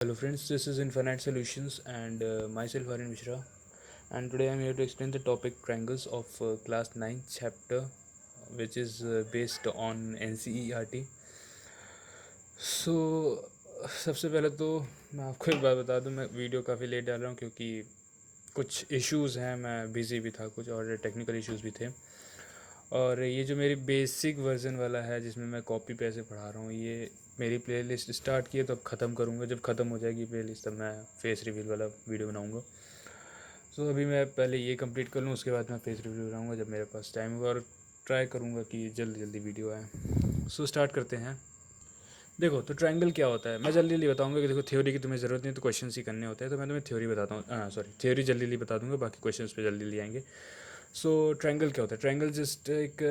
Hello friends, this is Infinite Solutions and myself Arun Mishra, and today I am here to explain the topic triangles of class 9 chapter, which is based on NCERT. So सबसे पहले तो मैं आपको एक बात बता दूं, मैं वीडियो काफ़ी लेट डाल रहा हूं क्योंकि कुछ इश्यूज़ हैं, मैं बिज़ी भी था कुछ और टेक्निकल इश्यूज़ भी थे। और ये जो मेरी बेसिक वर्जन वाला है जिसमें मैं कॉपी पे ऐसे पढ़ा रहा हूँ, ये मेरी प्लेलिस्ट स्टार्ट की है तो अब ख़त्म करूँगा। जब ख़त्म हो जाएगी प्लेलिस्ट तब मैं फेस रिवील वाला वीडियो बनाऊँगा। सो अभी मैं पहले ये कंप्लीट कर लूँ, उसके बाद मैं फेस रिव्यू बनाऊँगा जब मेरे पास टाइम होगा, और ट्राई करूँगा कि जल्दी जल्दी वीडियो आए। सो स्टार्ट करते हैं। देखो तो ट्रायंगल क्या होता है मैं जल्दी जल्दी बताऊंगा कि देखो थ्योरी की तुम्हें ज़रूरत नहीं तो क्वेश्चन ही करने होते हैं, तो मैं तुम्हें थ्योरी बताता हूँ, सॉरी थ्योरी जल्दी जल्दी बता दूंगा, बाकी क्वेश्चन पे जल्दी जल्दी आएंगे। सो ट्रायंगल क्या होता है? ट्रायंगल जस्ट एक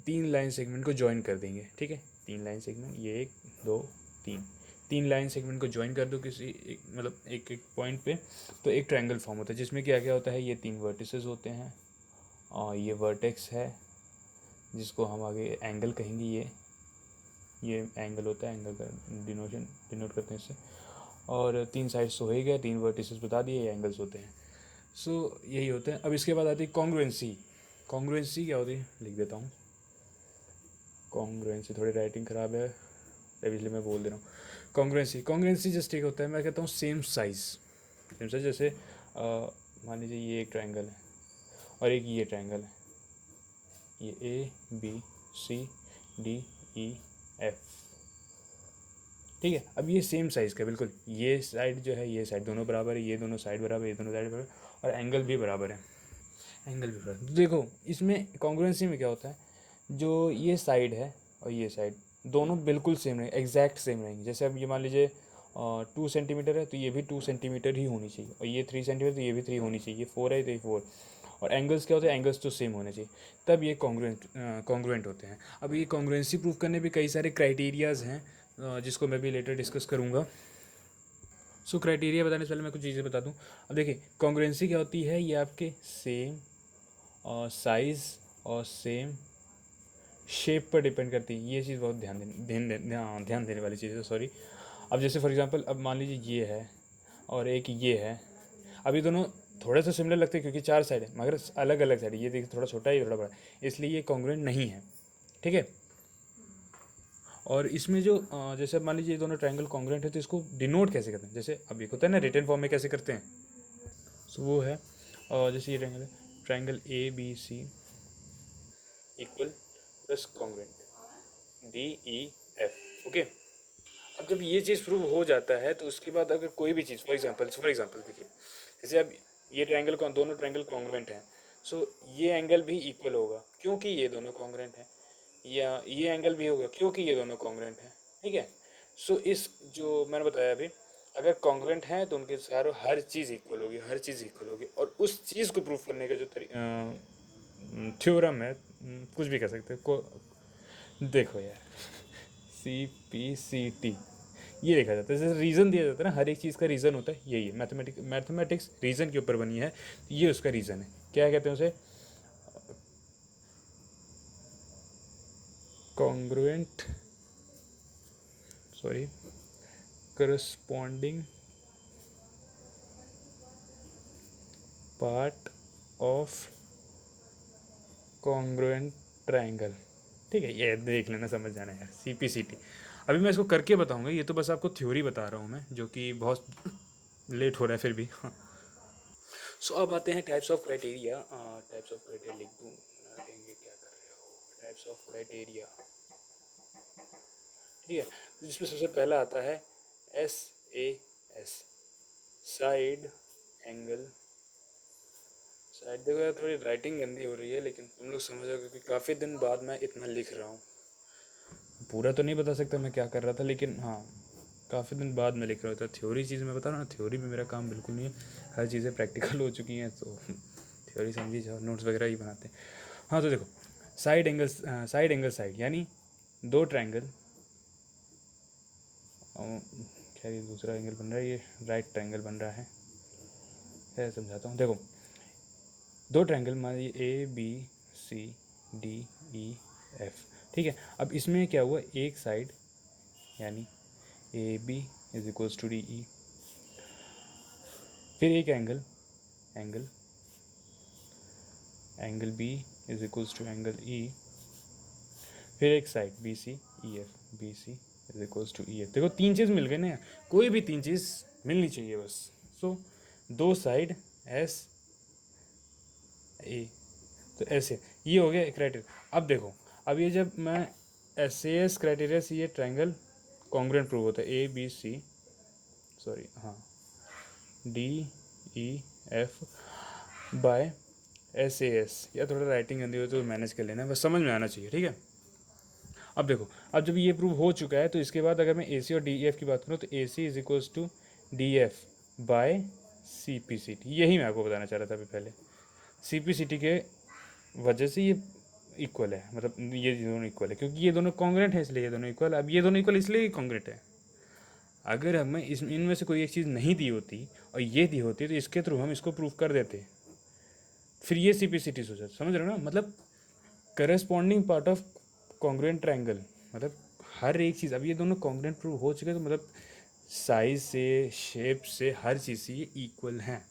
तीन लाइन सेगमेंट को ज्वाइन कर देंगे, ठीक है। तीन लाइन सेगमेंट, ये एक दो तीन, तीन लाइन सेगमेंट को ज्वाइन कर दो किसी एक मतलब एक एक पॉइंट पे, तो एक ट्रायंगल फॉर्म होता है जिसमें क्या क्या होता है, ये तीन वर्टिसेस होते हैं और ये वर्टेक्स है जिसको हम आगे एंगल कहेंगे। ये एंगल होता है, एंगल का डिनोट करते हैं इससे। और तीन साइड्स तो हो ही गए, तीन वर्टिसेस बता दिए, ये एंगल्स होते हैं। सो यही होते हैं। अब इसके बाद आती है कॉन्ग्रुएंसी। कॉन्ग्रुएंसी क्या होती है लिख देता हूँ। कॉन्ग्रुएंसी, थोड़ी राइटिंग ख़राब है इसलिए मैं बोल दे रहा हूँ। कॉन्ग्रुएंसी, कॉन्ग्रुएंसी जस्ट एक होता है, मैं कहता हूँ सेम साइज़। सेम साइज जैसे मान लीजिए ये एक ट्रायंगल है और एक ये ट्रायंगल है, ये A B C D E F, ठीक है। अब ये सेम साइज़ का बिल्कुल, ये साइड जो है ये साइड दोनों बराबर है, ये दोनों साइड बराबर है, ये दोनों साइड बराबर है, और एंगल भी बराबर है। एंगल भी बराबर। तो देखो इसमें कॉन्ग्रुएंसी में क्या होता है, जो ये साइड है और ये साइड दोनों बिल्कुल सेम रहेंगे, एग्जैक्ट सेम रहेंगे। जैसे अब ये मान लीजिए 2 सेंटीमीटर है तो ये भी 2 सेंटीमीटर ही होनी चाहिए, और ये 3 सेंटीमीटर तो ये भी 3 होनी चाहिए, 4 है तो ये 4। और एंगल्स क्या होते हैं, एंगल्स तो सेम होने चाहिए, तब ये कॉन्ग्रुएंट होते हैं। अब ये कॉन्ग्रुएंसी प्रूव करने भी कई सारे क्राइटेरियाज हैं, जिसको मैं भी लेटर डिस्कस करूँगा। सो क्राइटेरिया बताने से पहले मैं कुछ चीज़ें बता दूँ। अब देखिए कॉन्ग्रुएंसी क्या होती है, ये आपके सेम और साइज़ और सेम शेप पर डिपेंड करती है। ये चीज़ बहुत ध्यान देने वाली चीज़ है, सॉरी। अब जैसे फॉर एग्जांपल अब मान लीजिए ये है और एक ये है, अब ये दोनों थोड़े से सिमिलर लगते हैं क्योंकि चार साइड है, मगर अलग अलग साइड है। ये देखिए थोड़ा छोटा है, ये थोड़ा बड़ा है, इसलिए ये कॉन्ग्रुएंट नहीं है, ठीक है। और इसमें जो जैसे अब मान लीजिए ये दोनों ट्रायंगल कॉन्ग्रुएंट है तो इसको डिनोट कैसे करते हैं, जैसे अब एक होता है ना रिटन फॉर्म में कैसे करते हैं, सो वो है। और जैसे ये ट्रायंगल है, triangle A B C equal plus congruent D E F, okay. अब जब ये चीज़ प्रूव हो जाता है तो उसके बाद अगर कोई भी चीज़ फॉर एग्जांपल देखिए, जैसे अब ये ट्रायंगल दोनों ट्रायंगल कॉन्ग्रुएंट हैं, सो ये एंगल भी इक्वल होगा क्योंकि ये दोनों कॉन्ग्रुएंट हैं, या ये एंगल भी होगा क्योंकि ये दोनों कॉन्ग्रुएंट हैं, ठीक है। सो इस जो मैंने बताया अभी, अगर कॉन्ग्रुएंट हैं तो उनके चारों हर चीज़ इक्वल होगी, हर चीज़ इक्वल होगी। और उस चीज़ को प्रूफ करने का जो थ्योरम है, कुछ भी कह सकते हैं को, देखो यार, CPCT, ये देखा जाता है, जैसे रीज़न दिया जाता है ना, हर एक चीज़ का रीज़न होता है, यही है। मैथमेटिक्स रीज़न के ऊपर बनी है, तो ये उसका रीज़न है। क्या कहते हैं उसे, congruent, sorry, corresponding part of congruent triangle, ठीक है। ये देख लेना, समझ जाना यार, CPCT। अभी मैं इसको करके बताऊंगा, ये तो बस आपको थ्योरी बता रहा हूँ मैं, जो कि बहुत लेट हो रहा है फिर भी। सो अब आते हैं types of criteria. Types of criteria लिख दूँ, कहेंगे क्या कर रहे हो, टाइप्स ऑफ क्राइटेरिया, ठीक है। तो जिसमें सबसे पहला आता है SAS, साइड एंगल साइड। देखो यार थोड़ी राइटिंग गंदी हो रही है, लेकिन तुम लोग समझोगे क्योंकि काफ़ी दिन बाद मैं इतना लिख रहा हूँ। पूरा तो नहीं बता सकता मैं क्या कर रहा था, लेकिन हाँ काफ़ी दिन बाद मैं लिख रहा था। थ्योरी चीज़ मैं बता रहा हूँ ना, थ्योरी में मेरा काम बिल्कुल नहीं है, हर चीज़ें प्रैक्टिकल हो चुकी हैं, तो थ्योरी समझी जाओ, नोट्स वगैरह ही बनाते हैं। हाँ तो देखो, साइड एंगल साइड यानी दो ट्रायंगल, खैर ये दूसरा एंगल बन रहा है, ये राइट ट्रायंगल बन रहा है, खैर समझाता हूँ। देखो दो ट्रायंगल मान लीजिए ABCDEF, ठीक है। अब इसमें क्या हुआ, एक साइड यानी AB is equals to DE, फिर एक angle angle angle B is equals to angle E, फिर एक side B C E F, B C is equals to E F. देखो तीन चीज़ मिल गए ना, कोई भी तीन चीज़ मिलनी चाहिए बस। सो दो साइड एस ए, तो ऐसे ये हो गया क्राइटेरिया। अब देखो, अब ये जब मैं एस एस क्राइटेरिया से ये ट्रायंगल कॉन्ग्रुएंट प्रूव होता है, ए बी सी सॉरी हाँ D E F bye S A S, या थोड़ा राइटिंग गंदी हो तो मैनेज कर लेना, बस समझ में आना चाहिए, ठीक है। अब देखो, अब जब ये प्रूव हो चुका है तो इसके बाद अगर मैं ए सी और डी ई एफ की बात करूँ तो A C is equals to D F by C P C T, यही मैं आपको बताना चाह रहा था अभी पहले। सी पी सी टी के वजह से ये इक्वल है, मतलब ये दोनों इक्वल है क्योंकि ये दोनों कॉन्ग्रुएंट है, इसलिए ये दोनों इक्वल। अब ये दोनों इक्वल इसलिए कॉन्ग्रुएंट है। अगर हमें इनमें से कोई एक चीज़ नहीं दी होती और ये दी होती तो इसके थ्रू हम इसको प्रूव कर देते, फिर ये सी पी सी टी सोचा, समझ रहे हो ना। मतलब corresponding part of congruent triangle, मतलब हर एक चीज़। अब ये दोनों कॉन्ग्रुएंट प्रूव हो चुके, तो मतलब साइज से, शेप से, हर चीज़ से ये इक्वल हैं।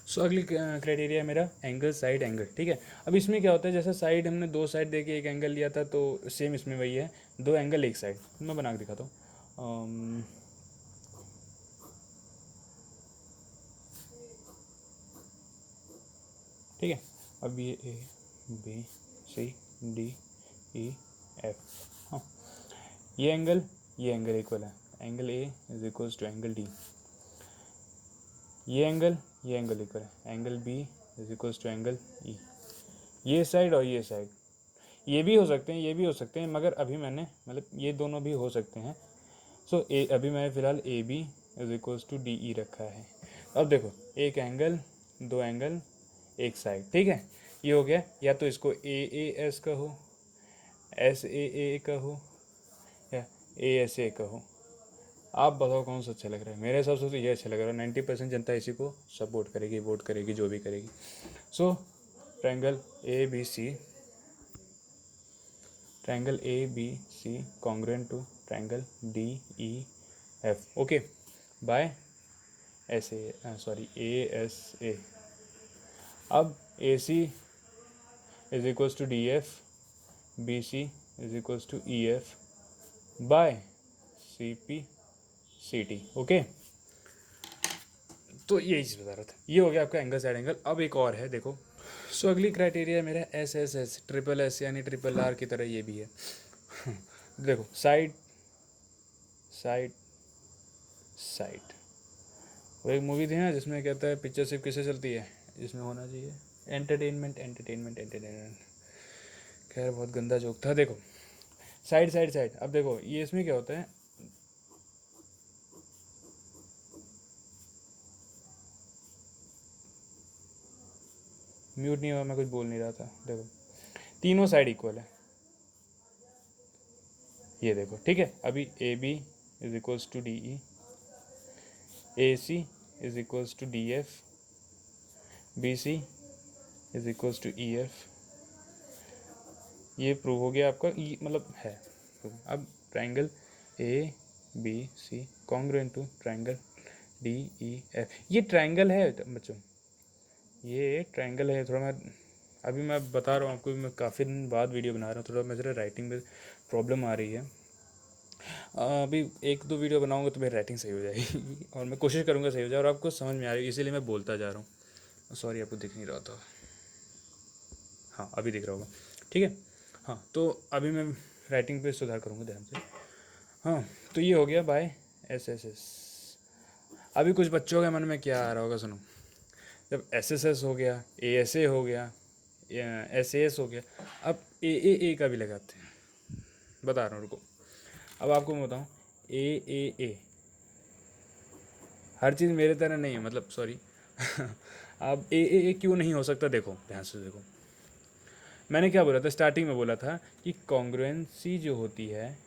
सो अगली क्राइटेरिया है मेरा एंगल साइड एंगल, ठीक है। अब इसमें क्या होता है, जैसे साइड हमने दो साइड दे के एक एंगल लिया था, तो सेम इसमें वही है, दो एंगल एक साइड। मैं बना के दिखाता हूँ। ठीक है, अब ये A B C D E F, हाँ ये एंगल इक्वल है, angle A is equals to angle D. ये एंगल इक्वल है, angle B is equals to angle E. ये साइड और ये साइड, ये भी हो सकते हैं, ये भी हो सकते हैं, मगर अभी मैंने मतलब ये दोनों भी हो सकते हैं। सो ए अभी मैं फ़िलहाल A B is equals to D E रखा है। अब देखो, एक एंगल, दो एंगल, एक साइड, ठीक है, ये हो गया। या तो इसको ए एस कहो, एस ए कहो, या ए एस ए कहो, आप बताओ कौन सा अच्छा लग रहा है। मेरे हिसाब से तो ये अच्छा लग रहा है, 90% जनता इसी को सपोर्ट करेगी, वोट करेगी, जो भी करेगी। So triangle A B C, triangle A B C congruent to triangle D E F, okay, by S A sorry A S A. अब A C is equals to D F, B C is equals to E F by C P C T, okay. तो यही चीज़ बता रहा था, ये हो गया आपका एंगल साइड एंगल। अब एक और है, देखो। सो अगली क्राइटेरिया मेरा S S S, triple S यानी ट्रिपल आर की तरह ये भी है। देखो, साइड साइड साइड, वो एक मूवी थी ना जिसमें कहता है पिक्चर सिर्फ किससे चलती है, जिसमें होना चाहिए एंटरटेनमेंट एंटरटेनमेंट एंटरटेनमेंट। खैर बहुत गंदा जोक था। देखो, साइड साइड साइड, अब देखो ये इसमें क्या होता है, म्यूट नहीं हुआ, मैं कुछ बोल नहीं रहा था। देखो तीनों साइड इक्वल है, ये देखो, ठीक है। अभी A B is equals to D E, A C is equals to D F, B C is equals to E F, ये प्रूव हो गया आपका, ई मतलब है। अब triangle A B C congruent to triangle D E F, ये triangle है बच्चों, ये ट्रायंगल है। थोड़ा मैं अभी मैं बता रहा हूँ आपको, मैं काफ़ी दिन बाद वीडियो बना रहा हूँ, थोड़ा मेरे राइटिंग में प्रॉब्लम आ रही है। अभी एक दो वीडियो बनाऊंगा तो मेरी राइटिंग सही हो जाएगी और मैं कोशिश करूँगा सही हो जाए और आपको समझ में आ रही है, इसीलिए मैं बोलता जा रहा हूँ। सॉरी आपको दिख नहीं रहा था, हाँ अभी दिख रहा होगा, ठीक है। हाँ तो अभी मैं राइटिंग पे सुधार करूँगा ध्यान से। हाँ तो ये हो गया बाय एस एस एस। अभी कुछ बच्चों के मन में क्या आ रहा होगा, सुनो। जब एस एस एस हो गया, ए एस ए हो गया, एस ए एस हो गया, अब ए का भी लगाते हैं, बता रहा हूँ रुको। अब आपको मैं बताऊँ, ए हर चीज़ मेरे तरह नहीं है, मतलब सॉरी अब ए क्यों नहीं हो सकता, देखो ध्यान से देखो। मैंने क्या बोला था स्टार्टिंग में, बोला था कि कॉन्ग्रुएंसी जो होती है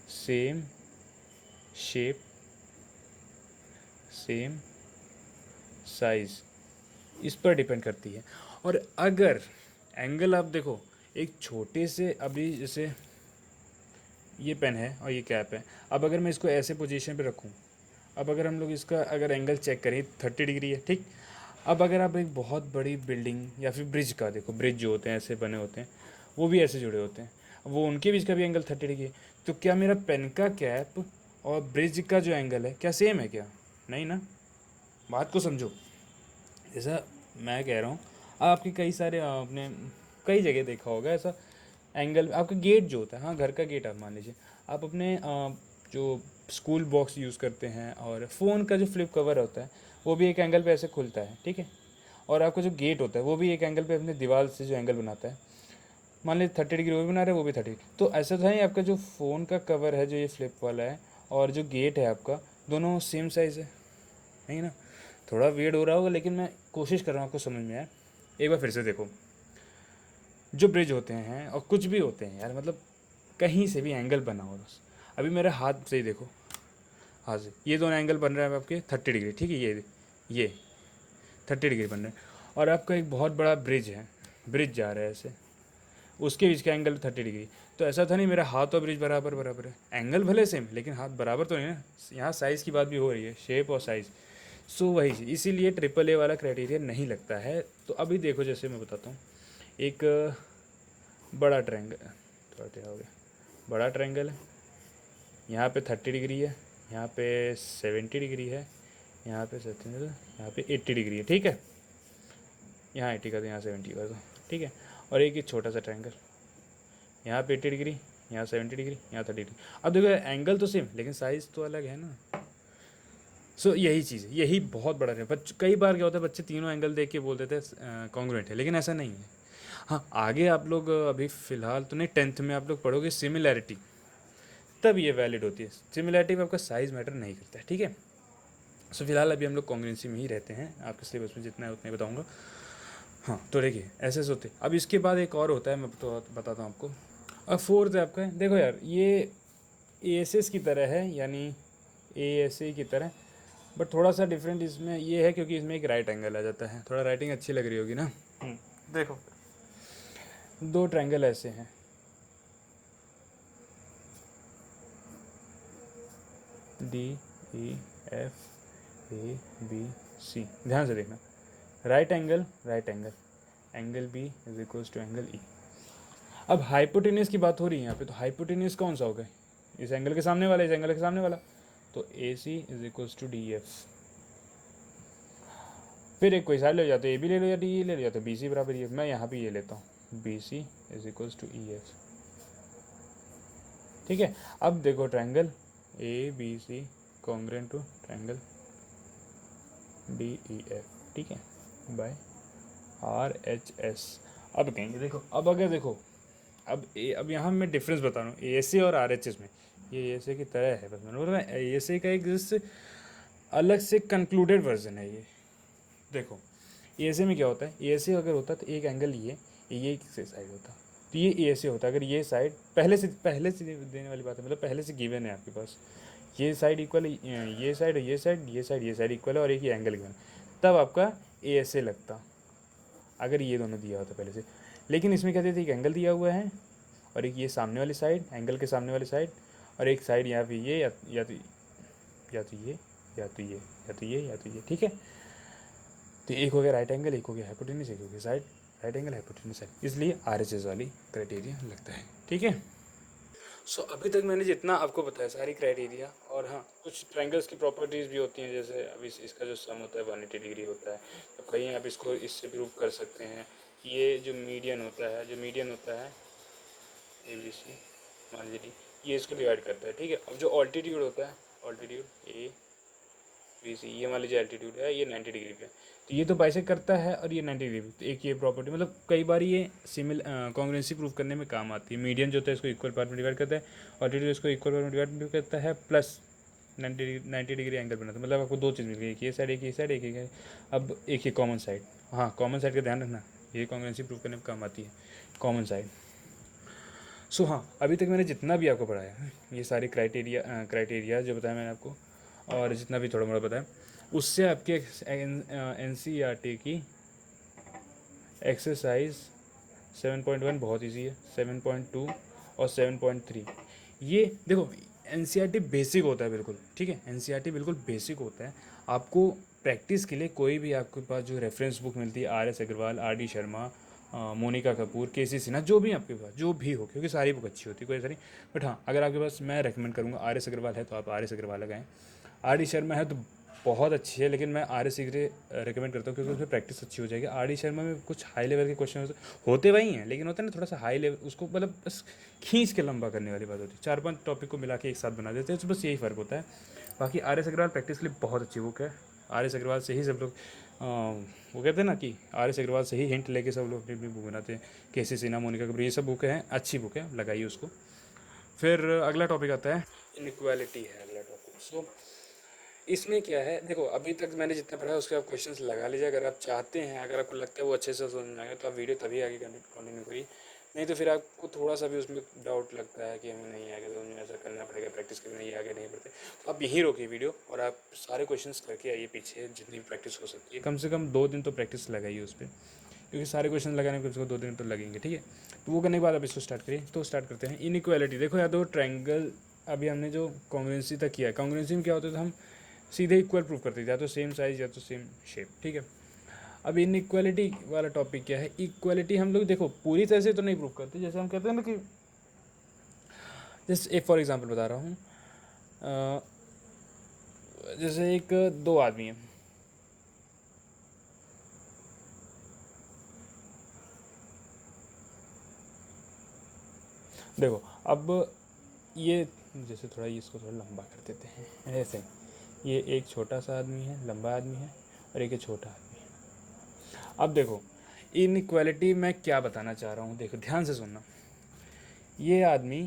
सेम शेप सेम साइज, इस पर डिपेंड करती है। और अगर एंगल आप देखो, एक छोटे से, अभी जैसे ये पेन है और ये कैप है, अब अगर मैं इसको ऐसे पोजीशन पे रखूँ अब अगर हम लोग इसका अगर एंगल चेक करें 30 डिग्री है, ठीक। अब अगर आप एक बहुत बड़ी बिल्डिंग या फिर ब्रिज का देखो, ब्रिज जो होते हैं ऐसे बने होते हैं, वो भी ऐसे जुड़े होते हैं, वो उनके बीच का भी एंगल 30 डिग्री है। तो क्या मेरा पेन का कैप और ब्रिज का जो एंगल है क्या सेम है क्या? नहीं ना। बात को समझो। जैसा मैं कह रहा हूँ, आपके कई सारे आपने कई जगह देखा होगा ऐसा एंगल। आपका गेट जो होता है, हाँ घर का गेट आप मान लीजिए, आप अपने जो स्कूल बॉक्स यूज़ करते हैं और फ़ोन का जो फ्लिप कवर होता है वो भी एक एंगल पे ऐसे खुलता है, ठीक है। और आपका जो गेट होता है वो भी एक एंगल पे अपने दीवार से जो एंगल बनाता है, मान लीजिए 30 डिग्री वो भी बना रहे हैं, वो भी 30। तो ऐसा तो है आपका जो फ़ोन का कवर है जो ये फ्लिप वाला है और जो गेट है आपका, दोनों सेम साइज़ है, नहीं ना। थोड़ा वेट हो रहा होगा लेकिन मैं कोशिश कर रहा हूँ आपको समझ में आए। एक बार फिर से देखो, जो ब्रिज होते हैं और कुछ भी होते हैं यार, मतलब कहीं से भी एंगल बना हो बस। अभी मेरे हाथ से ही देखो, हाथ से ये दोनों एंगल बन रहे हैं आपके 30 डिग्री, ठीक है। ये 30 डिग्री बन रहे हैं। और आपका एक बहुत बड़ा ब्रिज है, ब्रिज जा रहा है ऐसे, उसके बीच का एंगल 30 डिग्री। तो ऐसा था नहीं मेरा हाथ और ब्रिज बराबर बराबर है, एंगल भले सेम लेकिन हाथ बराबर तो नहीं ना। यहाँ साइज़ की बात भी हो रही है, शेप और साइज़। सो वही चीज़, इसीलिए ट्रिपल ए वाला क्राइटेरिया नहीं लगता है। तो अभी देखो, जैसे मैं बताता हूँ, एक बड़ा ट्रायंगल, थोड़ा टेढ़ा हो गया, बड़ा ट्रायंगल है, यहाँ पे 30 डिग्री है, यहाँ पे 70 डिग्री है, यहाँ पे 70, यहाँ पे 80 डिग्री है, ठीक है। यहाँ 80 का तो यहाँ 70 का तो, ठीक है। और एक ये छोटा सा ट्रायंगल, यहाँ पे 80 डिग्री, यहाँ 70 डिग्री, यहाँ 30 डिग्री। अब देखो एंगल तो सेम लेकिन साइज़ तो अलग है ना। सो यही चीज़ है, यही बहुत बड़ा है। कई बार क्या होता है, बच्चे तीनों एंगल देख के बोल देते हैं कॉन्ग्रुएंट है, लेकिन ऐसा नहीं है। हाँ आगे आप लोग अभी फ़िलहाल तो नहीं, 10th में आप लोग पढ़ोगे सिमिलैरिटी, तब ये वैलिड होती है। सिमिलैरिटी में आपका साइज़ मैटर नहीं करता है, ठीक है। सो फिलहाल अभी हम लोग कॉन्ग्रुएंसी में ही रहते हैं, आपके सिलेबस में जितना है उतना ही बताऊँगा। हाँ तो देखिए ऐसे होते। अब इसके बाद एक और होता है, मैं तो बताता हूँ आपको। अब फोर्थ है आपका, देखो यार ये ए एस एस की तरह है, यानी ए एस ए की तरह, बट थोड़ा सा डिफरेंट इसमें ये है क्योंकि इसमें एक राइट एंगल आ जाता है। थोड़ा राइटिंग अच्छी लग रही होगी ना। देखो दो ट्रायंगल ऐसे हैं, D E F A B C, ध्यान से देखना, right angle right angle, angle B is equals to angle E. अब हाइपोटेन्यूज की बात हो रही है यहाँ पे, तो हाइपोटेन्यूज कौन सा होगा? इस एंगल के सामने वाला, इस एंगल के सामने वाला। तो A C is equals to D F. फिर एक कोई साइड ले जाते, ए बी ले लो या डी ई ले लो, या तो बी सी बराबर ई एफ। मैं यहाँ पे ये लेता हूँ, B C is equals to E F, ठीक है। अब देखो triangle A B C congruent to triangle D E F, ठीक है, बाय आर एच एस। अब कहेंगे देखो, अब अगर देखो, अब यहाँ मैं डिफरेंस बता रहा हूँ ए एस ए और आर एच एस में। ये ए एस ए की तरह है, बस मैंने बोला ए एस ए का एक जिससे अलग से कंक्लूडेड वर्जन है ये। देखो ए एस ए में क्या होता है, ए एस ए अगर होता तो एक एंगल ये से साइड होता, तो ये ए एस ए होता। अगर ये साइड पहले से देने वाली बात है, मतलब पहले से गिवन है आपके पास, ये साइड इक्वल है, ये साइड ये साइड ये साइड इक्वल है और एक ये एंगल गिवन, तब आपका ए एस ए लगता, अगर ये दोनों दिया होता पहले से। लेकिन इसमें क्या देते, एक एंगल दिया हुआ है और एक ये सामने वाली साइड, एंगल के सामने वाली साइड, और एक साइड यहाँ पे ये या तो या तो ये या तो ये या तो ये या तो ये, ठीक है। तो एक हो गया राइट एंगल, एक हो गया हाइपोटेन्यूज, एक हो गया side, right angle hypotenuse side, इसलिए आर एच एस वाली क्राइटेरिया लगता है, ठीक है। सो अभी तक मैंने जितना आपको बताया सारी क्राइटेरिया, और हाँ कुछ ट्रायंगल्स की प्रॉपर्टीज़ भी होती हैं, जैसे अभी इसका जो सम होता है 180 डिग्री होता है, तो कहीं आप इसको इससे प्रूव कर सकते हैं। ये जो मीडियन होता है ए बी सी, मान लीजिए ये इसको डिवाइड करता है, ठीक है। अब जो ऑल्टीट्यूड होता है, ऑल्टीट्यूड ए बी सी, ये मान लीजिए एल्टीट्यूड है, ये 90 डिग्री पे, तो ये तो बाइसेक्ट करता है और ये 90 डिग्री पे, तो एक ये प्रॉपर्टी, मतलब कई बार ये कॉन्ग्रुएंसी प्रूफ करने में काम आती है। मीडियन जो होता है इसको इक्वल पार्ट में डिवाइड करता है, ऑल्टीट्यूड इसको इक्वल पार्ट में डिवाइड करता है, प्लस 90 डिग्री एंगल बनाता है। मतलब आपको दो चीज़ मिल गई, एक ये साइड एक ये साइड, एक है अब एक ही कॉमन साइड। हाँ कॉमन साइड का ध्यान रखना, ये कॉन्ग्रुएंसी प्रूफ करने में काम आती है, कॉमन साइड। सो हाँ अभी तक मैंने जितना भी आपको पढ़ाया है, ये सारे क्राइटेरिया जो बताया मैंने आपको, और जितना भी थोड़ा मोड़ा बताया, उससे आपके एन सी आर टी की एक्सरसाइज 7.1 बहुत ईजी है, 7.2 और 7.3, ये देखो एनसीईआरटी बेसिक होता है बिल्कुल, ठीक है, एनसीईआरटी बिल्कुल बेसिक होता है। आपको प्रैक्टिस के लिए कोई भी आपके पास जो रेफरेंस बुक मिलती है, R S Agarwal, R D Sharma, Monika Kapoor, K C Sinha, जो भी आपके पास जो भी हो, क्योंकि सारी बुक अच्छी होती है, कोई ऐसा नहीं। बट हाँ, अगर आपके पास, मैं रेकमेंड करूँगा, आर एस अग्रवाल है तो आप आर एस अग्रवाल लगाएं। आर डी शर्मा है तो बहुत अच्छी है, लेकिन मैं आर एस रिकमेंड करता हूँ क्योंकि उसमें प्रैक्टिस अच्छी हो जाएगी। आर डी शर्मा में कुछ हाई लेवल के क्वेश्चन होते वही हैं, लेकिन होता है ना थोड़ा सा हाई लेवल, उसको मतलब बस खींच के लंबा करने वाली बात होती है, 4-5 टॉपिक को मिला के एक साथ बना देते हैं, तो बस यही फ़र्क होता है। बाकी आर एस अग्रवाल प्रैक्टिस के लिए बहुत अच्छी बुक है। आर एस अग्रवाल से ही सब लोग वो कहते हैं ना कि आर एस अग्रवाल से ही हिंट लेके सब लोग अपनी अपनी बुक बनाते हैं। के सी सिन्हा, मोनिका कपूर, ये सब बुक हैं, अच्छी बुक है, लगाइए उसको। फिर अगला टॉपिक आता है इनइक्वालिटी है अगला टॉपिक। सो इसमें क्या है, देखो अभी तक मैंने जितना पढ़ा है उसके आप क्वेश्चंस लगा लीजिए। अगर आप चाहते हैं, अगर आपको लगता है वो अच्छे से समझ में आएगा, तो आप वीडियो तभी आगे कंटिन्यू करिए। नहीं तो फिर आपको थोड़ा सा भी उसमें डाउट लगता है कि हमें नहीं आएगा तो हमें ऐसा करना पड़ेगा, प्रैक्टिस करना, ये आगे नहीं बढ़ते, तो आप यहीं रोकिए वीडियो और आप सारे क्वेश्चंस करके आइए पीछे, जितनी भी प्रैक्टिस हो सकती है। कम से कम 2 दिन तो प्रैक्टिस लगाइए उस पर, क्योंकि सारे क्वेश्चन लगाने में उसको 2 दिन तो लगेंगे, ठीक है। तो वो करने के बाद आप इसको स्टार्ट करिए। तो स्टार्ट करते हैं इनइक्वालिटी। देखो या तो ट्रायंगल, अभी हमने जो कॉन्ग्रुएंसी तक किया है, कॉन्ग्रुएंसी में क्या होता था, हम सीधे इक्वल प्रूव करते थे, या तो सेम साइज या तो सेम शेप, ठीक है। अब इनइक्वालिटी वाला टॉपिक क्या है, इक्वालिटी हम लोग देखो पूरी तरह से तो नहीं प्रूव करते, जैसे हम कहते हैं ना कि, जैसे एक फॉर एग्जांपल बता रहा हूँ, जैसे एक 2 आदमी है, देखो अब ये, जैसे थोड़ा इसको थोड़ा लंबा कर देते हैं ऐसे, ये एक छोटा सा आदमी है, लंबा आदमी है, और एक छोटा आदमी है। अब देखो इनइक्वालिटी मैं क्या बताना चाह रहा हूँ, देखो ध्यान से सुनना। ये आदमी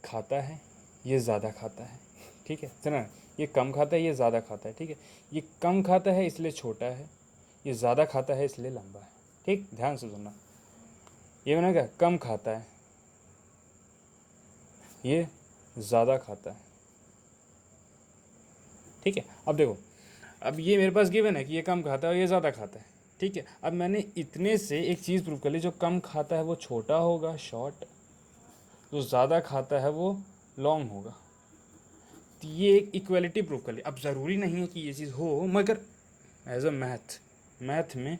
खाता है, ये ज़्यादा खाता है, ठीक है, सुना, ये कम खाता है, ये ज़्यादा खाता है, ठीक है। ये कम खाता है इसलिए छोटा है, ये ज़्यादा खाता है इसलिए लंबा है, ठीक, ध्यान से सुनना। ये मैंने क्या, कम खाता है, ये ज़्यादा खाता है, ठीक है। अब देखो, अब ये मेरे पास गिवन है कि ये कम खाता है और ये ज़्यादा खाता है, ठीक है। अब मैंने इतने से एक चीज़ प्रूव कर ली, जो कम खाता है वो छोटा होगा, शॉर्ट, जो ज़्यादा खाता है वो लॉन्ग होगा। तो ये एक इक्वलिटी प्रूव कर ली। अब ज़रूरी नहीं है कि ये चीज़ हो, मगर एज अ मैथ में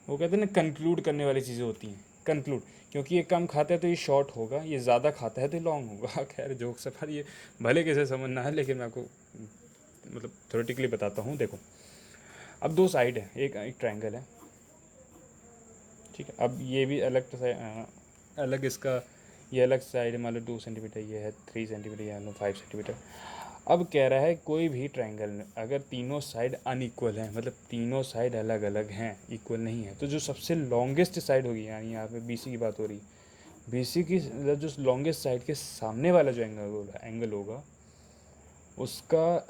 वो कहते हैं ना, कंक्लूड करने वाली चीज़ें होती हैं, कंक्लूड, क्योंकि ये कम खाता है तो ये शॉर्ट होगा, ये ज़्यादा खाता है तो ये लॉन्ग होगा। खैर जोक से पर ये भले कैसे समझना है, लेकिन मैं आपको मतलब थ्योरेटिकली बताता हूँ। देखो अब 2 साइड है, एक ट्रायंगल है, ठीक है। अब ये भी अलग इसका, ये अलग साइड है, मान लो 2 सेंटीमीटर, ये है 3 सेंटीमीटर, या लो 5 सेंटीमीटर। अब कह रहा है कोई भी ट्रायंगल में अगर तीनों साइड अनइक्वल हैं, मतलब तीनों साइड अलग अलग हैं, इक्वल नहीं है, तो जो सबसे लॉन्गेस्ट साइड होगी, यानी यहाँ पे बीसी की बात हो रही, बीसी की जो लॉन्गेस्ट साइड के सामने वाला जो एंगल होगा उसका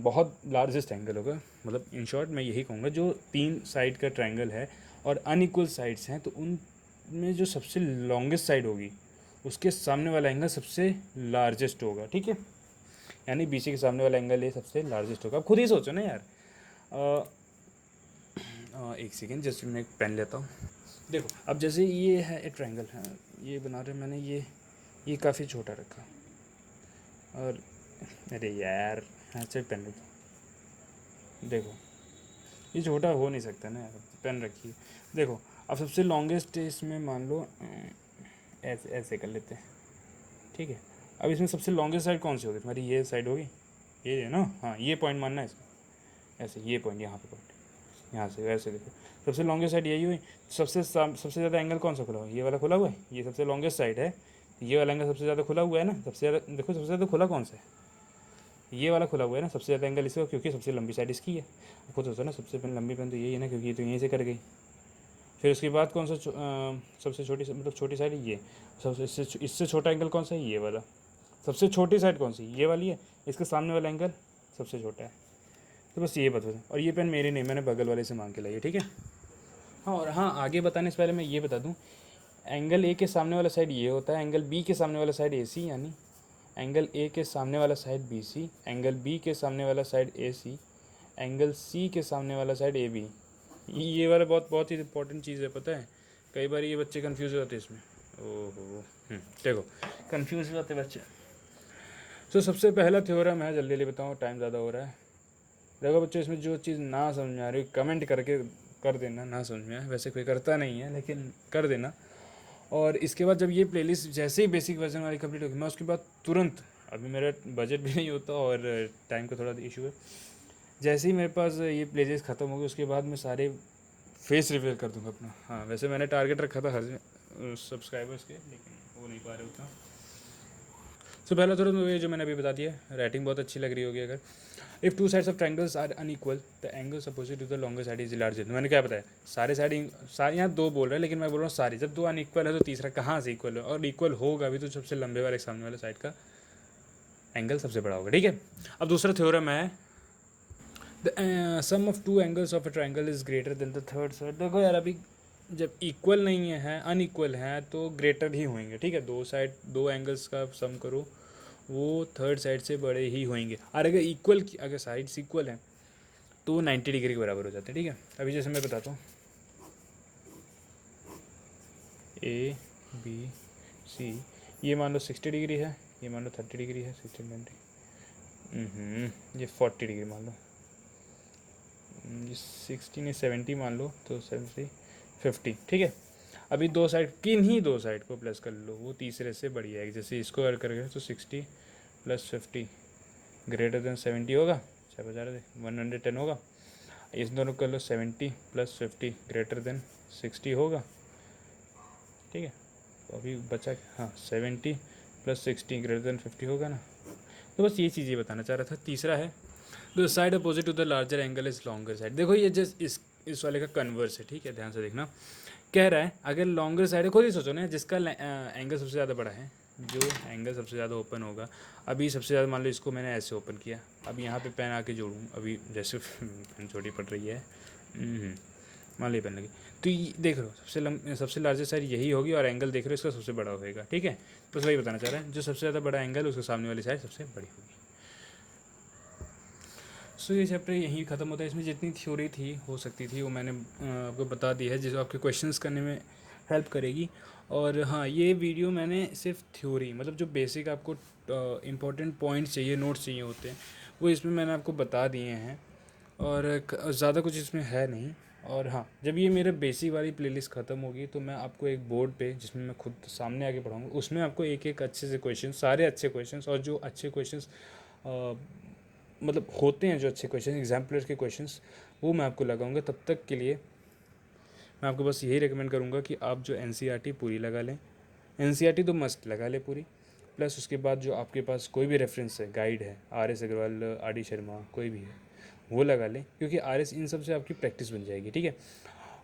बहुत लार्जेस्ट एंगल होगा। मतलब इन शॉर्ट मैं यही कहूँगा, जो 3 साइड का ट्रायंगल है और अनइक्वल साइड्स हैं, तो उनमें जो सबसे लॉन्गेस्ट साइड होगी उसके सामने वाला एंगल सबसे लार्जेस्ट होगा, ठीक है। यानी बीसी के सामने वाला एंगल ये सबसे लार्जेस्ट होगा। अब खुद ही सोचो ना यार। एक सेकेंड, जैसे मैं एक पेन लेता हूँ। देखो अब जैसे ये है एक ट्रायंगल है, ये बना रहे मैंने, ये काफ़ी छोटा रखा, और अरे यार, अच्छा पेन रखी, देखो ये छोटा हो नहीं सकता ना यार, पेन रखिए। देखो अब सबसे लॉन्गेस्ट इसमें मान लो ऐसे ऐसे कर लेते हैं, ठीक है। अब इसमें सबसे लॉन्गेस्ट साइड कौन सी होगी तुम्हारी, ये साइड होगी, ये है ना, हाँ ये पॉइंट मानना है इसमें, ऐसे ये पॉइंट, यहाँ पे पॉइंट, यहाँ से वैसे देखो सबसे लॉन्गेस्ट साइड यही हुई। सबसे ज़्यादा एंगल कौन सा खुला हुआ है, ये वाला खुला हुआ है, ये सबसे लॉन्गेस्ट साइड है, ये वाला एंगल सबसे ज़्यादा खुला हुआ है ना, सबसे ज़्यादा देखो, सबसे ज़्यादा खुला कौन सा है, ये वाला खुला हुआ है ना, सबसे ज़्यादा एंगल इसका, क्योंकि सबसे लंबी साइड इसकी है। खुद सोचो ना, सबसे लंबी पेन तो यही है ना, क्योंकि ये तो यहीं से कर गई। फिर उसके बाद कौन सा सबसे छोटी, मतलब छोटी साइड ये, सबसे इससे छोटा एंगल कौन सा है, ये वाला। सबसे छोटी साइड कौन सी, ये वाली है, इसके सामने वाला एंगल सबसे छोटा है। तो बस ये बता दें। और ये पेन मेरी नहीं, मैंने बगल वाले से मांग के लाई है, ठीक है। हाँ, और हाँ, आगे बताने से पहले मैं ये बता दूँ, एंगल ए के सामने वाला साइड ये होता है, एंगल बी के सामने वाला साइड ए सी, यानी एंगल ए के सामने वाला side B C, angle B के सामने वाला साइड ए सी, एंगल सी के सामने वाला साइड ए बी। ये वाला बहुत बहुत ही इंपॉर्टेंट चीज़ है, पता है, कई बार ये बच्चे कंफ्यूज हो जाते हैं इसमें। ओहो, देखो कंफ्यूज हो जाते बच्चे। सो सबसे पहला थ्योरम है, जल्दी जल्दी बताऊँ, टाइम ज़्यादा हो रहा है। देखो बच्चों, इसमें जो चीज़ ना समझ में आ रही कमेंट करके कर देना, ना समझ में आए, वैसे कोई करता नहीं है लेकिन कर देना। और इसके बाद जब ये प्लेलिस्ट जैसे ही बेसिक वर्जन वाली कंप्लीट होगी, मैं उसके बाद तुरंत, अभी मेरा बजट भी नहीं होता और टाइम का थोड़ा इशू है, जैसे ही मेरे पास ये प्लेलिस्ट ख़त्म होगी उसके बाद मैं सारे फेस रिवील कर दूंगा अपना। हाँ, वैसे मैंने टारगेट रखा था हर सब्सक्राइबर्स के, लेकिन हो नहीं पा रहे उतना। सो पहला थोड़ा ये जो मैंने अभी बता दिया, राइटिंग बहुत अच्छी लग रही होगी। अगर if two sides of triangles are unequal, the angles opposite to the longer side is larger. मैंने क्या बताया, सारे साइड, सारे यहाँ दो बोल रहे हैं लेकिन मैं बोल रहा हूँ सारी। जब दो अनइक्वल है तो तीसरा कहाँ से इक्वल है, और इक्वल होगा भी तो सबसे लंबे वाले सामने वाले साइड का एंगल सबसे बड़ा होगा। ठीक है, अब दूसरा थ्योरम है, the sum of two angles of a triangle is greater than the third side. देखो यार, अभी जब इक्वल नहीं है, अनइक्वल है, तो ग्रेटर ही होंगे। ठीक है, दो साइड, दो एंगल्स का सम करो, वो थर्ड साइड से बड़े ही होंगे। और अगर इक्वल, अगर साइड्स इक्वल हैं तो 90 डिग्री के बराबर हो जाते हैं। ठीक है, अभी जैसे मैं बताता हूँ, ए बी सी, ये मान लो 60 डिग्री है, ये मान लो 30 डिग्री है, 60 90, ये 40 डिग्री मान लो, ये 60 ने 70 मान लो तो 70 50। ठीक है, अभी दो साइड, किन ही दो साइड को प्लस कर लो, वो तीसरे से बड़ी आएगी। जैसे इसको ऐड करेंगे तो 60 + 50 ग्रेटर देन 70 होगा, 110 होगा। इस दोनों कर लो, 70 + 50 ग्रेटर देन 60 होगा। ठीक है, तो अभी बचा, हाँ, 70 + 60 ग्रेटर देन 50 होगा ना। तो बस ये चीज़ ये बताना चाह रहा था। तीसरा है, the side opposite to the larger angle is longer side. देखो ये जस्ट इस वाले का कन्वर्स है। ठीक है, ध्यान से देखना, कह रहा है अगर लॉन्गर साइड है, खुद ही सोचो ना, जिसका एंगल सबसे ज़्यादा बड़ा है, जो एंगल सबसे ज़्यादा ओपन होगा। अभी सबसे ज़्यादा मान लो इसको मैंने ऐसे ओपन किया, अब यहाँ पे पेन आके जोड़ूँ, अभी जैसे पेन छोटी पड़ रही है, मान ली पेन लगी, तो ये देख लो सबसे लार्जेस्ट साइड यही होगी, और एंगल देख रहे हो इसका सबसे बड़ा होगा। ठीक है, तो वही बताना चाह रहा है, जो सबसे ज़्यादा बड़ा एंगल उसके सामने वाली साइड सबसे बड़ी होगी। सो ये चैप्टर यहीं ख़त्म होता है। इसमें जितनी थ्योरी थी, हो सकती थी, वो मैंने आपको बता दी है, जिसको आपके क्वेश्चंस करने में हेल्प करेगी। और हाँ, ये वीडियो मैंने सिर्फ थ्योरी, मतलब जो बेसिक आपको इम्पोर्टेंट पॉइंट्स चाहिए, नोट्स चाहिए होते हैं, वो इसमें मैंने आपको बता दिए हैं, और ज़्यादा कुछ इसमें है नहीं। और हाँ, जब ये मेरे बेसिक वाली प्लेलिस्ट ख़त्म होगी तो मैं आपको एक बोर्ड पे, जिसमें मैं खुद सामने आके पढ़ाऊँगा, उसमें आपको एक एक अच्छे से क्वेश्चन, सारे अच्छे क्वेश्चंस, और जो अच्छे क्वेश्चंस मतलब होते हैं, जो अच्छे क्वेश्चन, एग्जाम्पलर के क्वेश्चंस, वो मैं आपको लगाऊंगा। तब तक के लिए मैं आपको बस यही रिकमेंड करूंगा कि आप जो एनसीईआरटी पूरी लगा लें। एनसीईआरटी तो मस्ट लगा ले पूरी, प्लस उसके बाद जो आपके पास कोई भी रेफरेंस है, गाइड है, आर.एस. अग्रवाल, आर.डी. शर्मा, कोई भी है, वो लगा लें, क्योंकि आर.एस. इन सब से आपकी प्रैक्टिस बन जाएगी। ठीक है,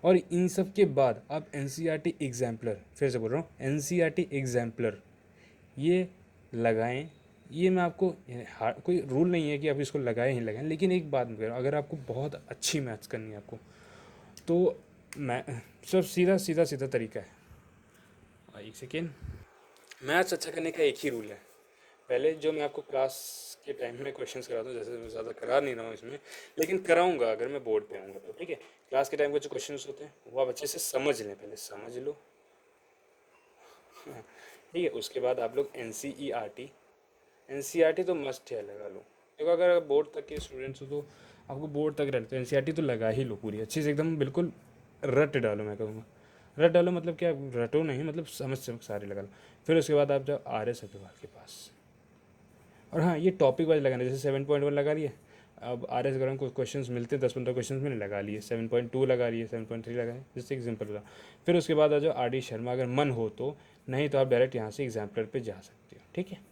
और इन सब के बाद आप एनसीईआरटी एग्जाम्पलर, फिर से बोल रहा हूँ, एनसीईआरटी एग्जाम्पलर ये लगाएं। ये मैं आपको, कोई रूल नहीं है कि आप इसको लगाएं ही लगाएं, लेकिन एक बात मैं, अगर आपको बहुत अच्छी मैथ्स करनी है आपको, तो मैं सब सीधा तरीका है। एक सेकेंड, मैथ्स अच्छा करने का एक ही रूल है। पहले जो मैं आपको क्लास के टाइम में क्वेश्चंस कराता हूँ, जैसे मैं ज़्यादा करा नहीं रहा हूँ इसमें, लेकिन कराऊंगा अगर मैं बोर्ड पे आऊँगा तो। ठीक है, क्लास के टाइम के जो क्वेश्चंस होते हैं वो आप अच्छे से समझ लें, पहले समझ लो। ठीक है, उसके बाद आप लोग एनसीईआरटी तो मस्ट है, लगा लो। देखो, अगर बोर्ड तक के स्टूडेंट्स हो तो आपको बोर्ड तक रहते, तो एनसीईआरटी तो लगा ही लो पूरी, अच्छी से एकदम बिल्कुल रट डालो। मैं कहूँगा रट डालो, मतलब क्या, रटो नहीं, मतलब समझ समझ सारे लगा लो। फिर उसके बाद आप जाओ आर.एस. अग्रवाल के पास, और हाँ, ये टॉपिक वाइज लगाना, जैसे 7.1 लगा लिए, अब आर.एस. अग्रवाल को क्वेश्चन मिलते हैं, 10-15 क्वेश्चन मैंने लगा लिए, 7.2 लगा लिए, 7.3 लगा लिए, जैसे एग्जाम्पल बता। फिर उसके बाद आ जाओ आर.डी. शर्मा, अगर मन हो तो, नहीं तो आप डायरेक्ट यहाँ से एग्जाम्पलर पे जा सकते हो। ठीक है,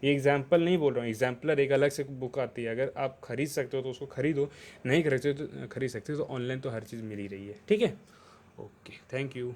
ये एग्जाम्पल नहीं बोल रहा हूँ, एग्जाम्पलर एक अलग से बुक आती है, अगर आप खरीद सकते हो तो उसको खरीदो, नहीं खरीद सकते तो ऑनलाइन तो हर चीज़ मिल ही रही है। ठीक है, ओके, थैंक यू।